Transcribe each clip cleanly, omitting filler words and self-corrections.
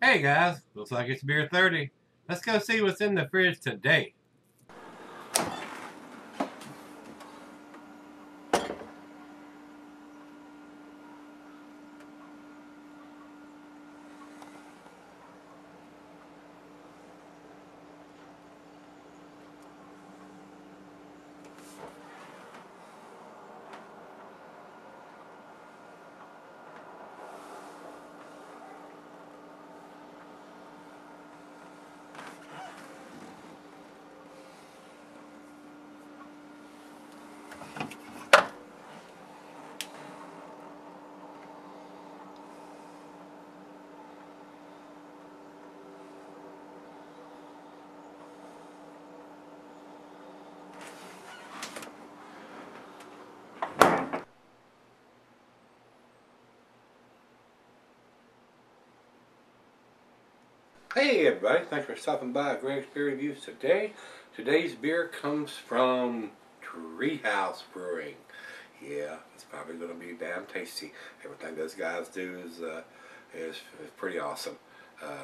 Hey guys, looks like it's beer 30. Let's go see what's in the fridge today. Hey everybody, thanks for stopping by Gregsbeerreviews today. Today's beer comes from Treehouse Brewing. Yeah, it's probably going to be damn tasty. Everything those guys do is pretty awesome.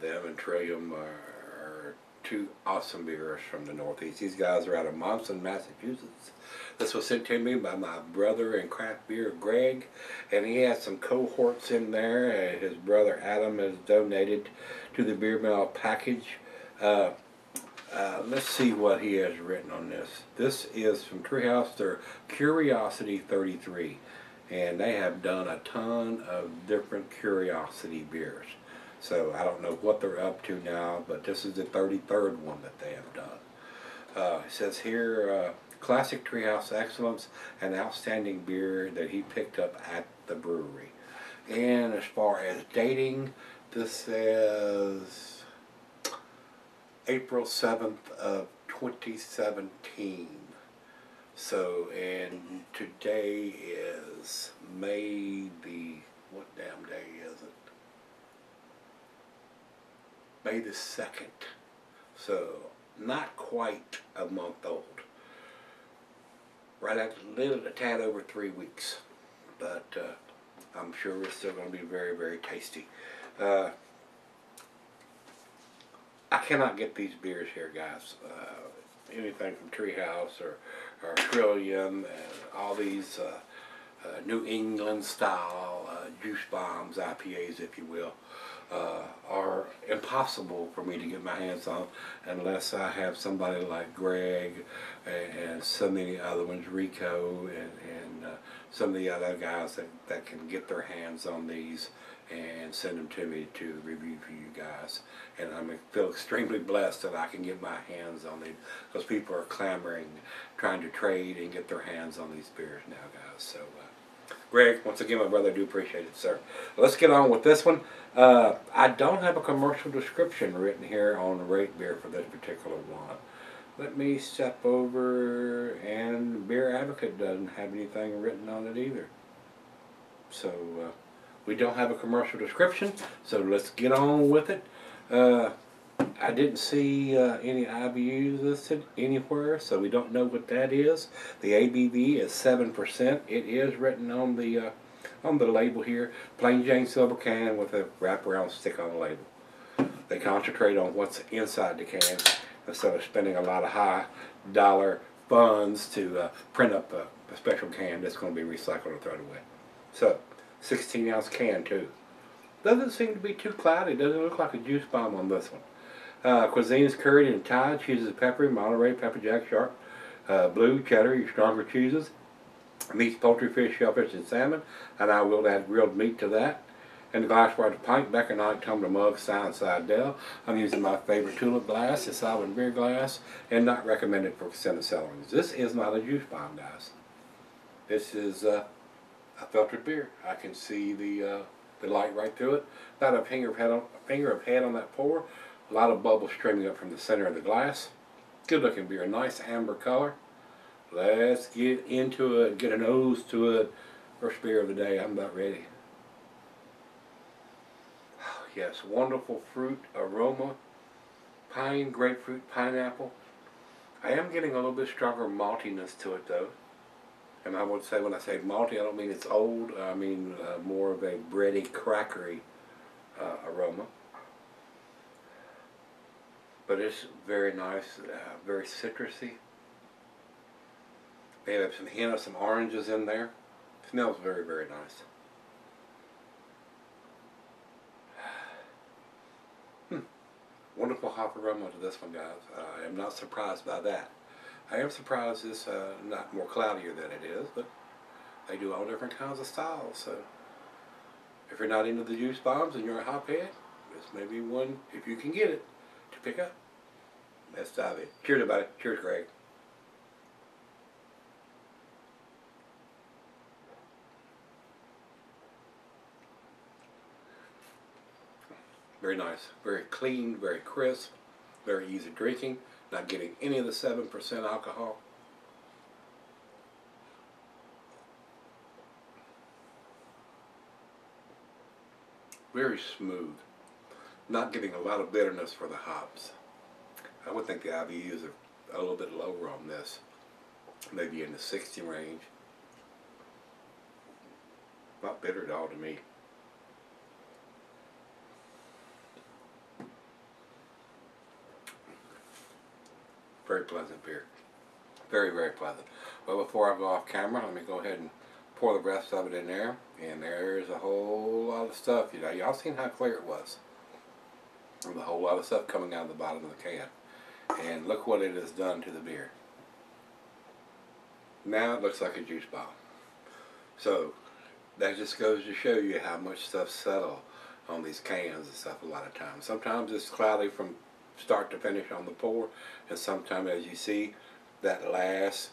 Them and Trillium are two awesome beers from the Northeast. These guys are out of Monson, Massachusetts. This was sent to me by my brother in craft beer, Greg, and he has some cohorts in there. His brother Adam has donated to the beer mail package. Let's see what he has written on this. This is from Treehouse, their Curiosity 33, and they have done a ton of different Curiosity beers. So I don't know what they're up to now, but this is the 33rd one that they have done. It says here, classic Treehouse excellence and outstanding beer that he picked up at the brewery. And as far as dating, this says April 7th of 2017. So, and today is May the, what damn day is it? May the 2nd. So, not quite a month old. Right at a tad over 3 weeks. But I'm sure it's still going to be very, very tasty. I cannot get these beers here, guys. Anything from Treehouse or Trillium, and all these New England style juice bombs, IPAs, if you will, are impossible for me to get my hands on unless I have somebody like Greg and so many other ones, Rico and some of the other guys that can get their hands on these and send them to me to review for you guys. And I feel extremely blessed that I can get my hands on these, because people are clamoring, trying to trade and get their hands on these beers now, guys. So, Greg, once again, my brother, I do appreciate it, sir. Let's get on with this one. I don't have a commercial description written here on the rate beer for this particular one. Let me step over, and Beer Advocate doesn't have anything written on it either. So, we don't have a commercial description, so let's get on with it. I didn't see any IBUs listed anywhere, so we don't know what that is. The ABV is 7%. It is written on the label here. Plain Jane silver can with a wraparound stick on the label. They concentrate on what's inside the can instead of spending a lot of high dollar funds to print up a special can that's going to be recycled or thrown away. So, 16-ounce can too. Doesn't seem to be too cloudy. Doesn't look like a juice bomb on this one. Cuisine is curried in Thai, cheeses peppery, Monterey, pepper jack, sharp, blue, cheddar, your stronger cheeses, meats, poultry, fish, shellfish, and salmon. And I will add grilled meat to that. And the glassware is pint, Becker, night, tumbler, mug, side Dell. I'm using my favorite tulip glass, a solid beer glass, and not recommended for cellars. This is not a juice bomb, guys. This is a filtered beer. I can see the light right through it. About a finger of head on that pour. A lot of bubbles streaming up from the center of the glass. Good looking beer, nice amber color. Let's get into it, get a nose to it. First beer of the day, I'm about ready. Yes, wonderful fruit aroma. Pine, grapefruit, pineapple. I am getting a little bit stronger maltiness to it though. And I would say, when I say malty, I don't mean it's old. I mean more of a bready, crackery aroma. but it's very nice, very citrusy. They have some hint of some oranges in there. Smells very, very nice. Wonderful hop aroma to this one, guys. I am not surprised by that. I am surprised it's not more cloudier than it is, but they do all different kinds of styles. So if you're not into the juice bombs and you're a hophead, this may be one, if you can get it, to pick up. Let's dive in. Cheers, everybody. Cheers, Greg. Very nice, very clean, very crisp, very easy drinking, not getting any of the 7% alcohol. Very smooth, not getting a lot of bitterness for the hops. I would think the IBUs are a little bit lower on this, maybe in the 60 range. Not bitter at all to me. Very pleasant beer. Very, very pleasant. Well, before I go off camera, let me go ahead and pour the rest of it in there. And there's a whole lot of stuff. You know, y'all seen how clear it was. There's a whole lot of stuff coming out of the bottom of the can. And look what it has done to the beer. Now it looks like a juice bomb. So that just goes to show you how much stuff settles on these cans and stuff a lot of times. Sometimes it's cloudy from start to finish on the pour, and sometimes, as you see, that last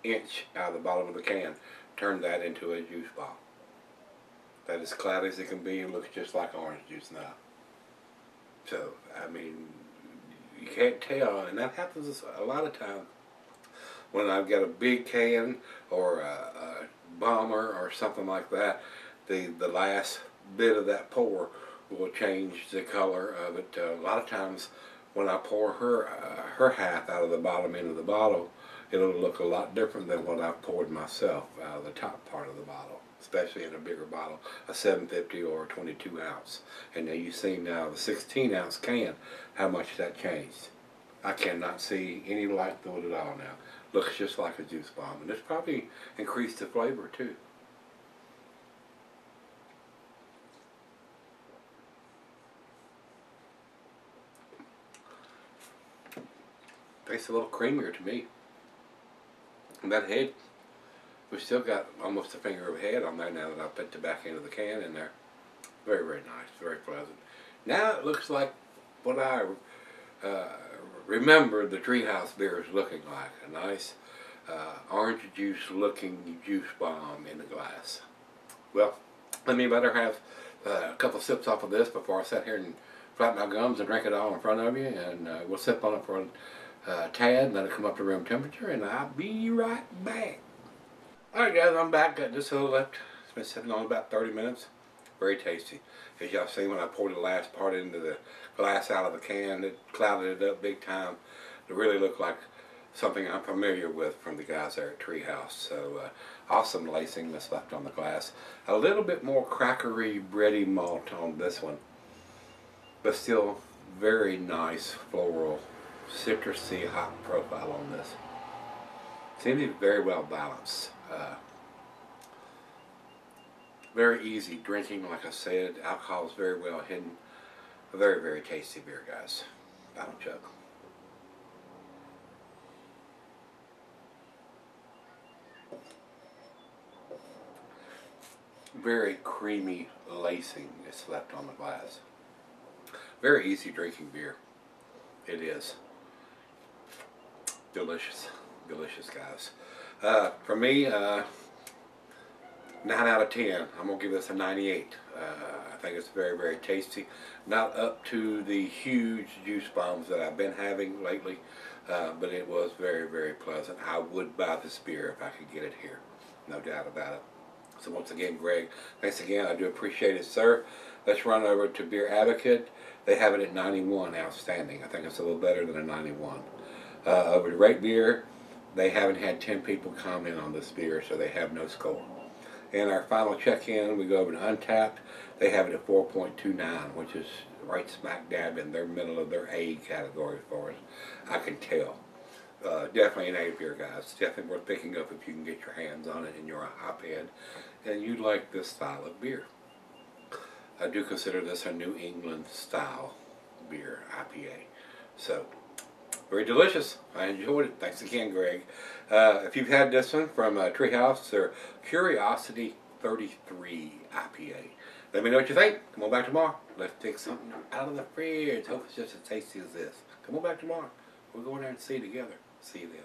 inch out of the bottom of the can turn that into a juice bomb. That is cloudy as it can be and looks just like orange juice now. So, I mean, you can't tell, and that happens a lot of times when I've got a big can or a bomber or something like that. The last bit of that pour will change the color of it. A lot of times when I pour her half out of the bottom end of the bottle, it'll look a lot different than what I've poured myself out of the top part of the bottle, especially in a bigger bottle, a 750 or a 22 ounce. And now you see now the 16 ounce can, how much that changed. I cannot see any light through it at all now. Looks just like a juice bomb, and it's probably increased the flavor too. Tastes a little creamier to me. And that head, we've still got almost a finger of head on there now that I've put the back end of the can in there. Very, very nice, very pleasant. Now it looks like what I remember the Treehouse beer is looking like. A nice orange juice looking juice bomb in the glass. Well, let me better have a couple sips off of this before I sit here and flap my gums and drink it all in front of you, and we'll sip on it for a tad and let it come up to room temperature, and I'll be right back. Alright guys, I'm back. Got just a little left. It's been sitting on about 30 minutes. Very tasty. As y'all seen when I poured the last part into the glass out of the can, it clouded it up big time. It really looked like something I'm familiar with from the guys there at Treehouse. So awesome lacing that's left on the glass. A little bit more crackery, bready malt on this one, but still very nice floral, citrusy hop profile on this. Seems to be very well balanced. Very easy drinking, like I said. Alcohol is very well hidden. A very, very tasty beer, guys. Bottom chug. Very creamy lacing is left on the glass. Very easy drinking beer. It is. Delicious. Delicious, guys. For me, 9 out of 10. I'm going to give this a 98. I think it's very, very tasty. Not up to the huge juice bombs that I've been having lately, but it was very, very pleasant. I would buy this beer if I could get it here. No doubt about it. So once again, Greg, thanks again. I do appreciate it, sir. Let's run over to Beer Advocate. They have it at 91. Outstanding. I think it's a little better than a 91. Over to Rate Beer, they haven't had 10 people comment on this beer, so they have no score. And our final check-in, we go over to Untapped. They have it at 4.29, which is right smack dab in their middle of their A category for us. I can tell. Definitely an A beer, guys. Definitely worth picking up if you can get your hands on it in your iPad and you like this style of beer. I do consider this a New England style beer, IPA. So, very delicious. I enjoyed it. Thanks again, Greg. If you've had this one from Treehouse, their Curiosity 33 IPA. Let me know what you think. Come on back tomorrow. Let's take something out of the fridge. Hope it's just as tasty as this. Come on back tomorrow. We'll go in there and see it together. See you then.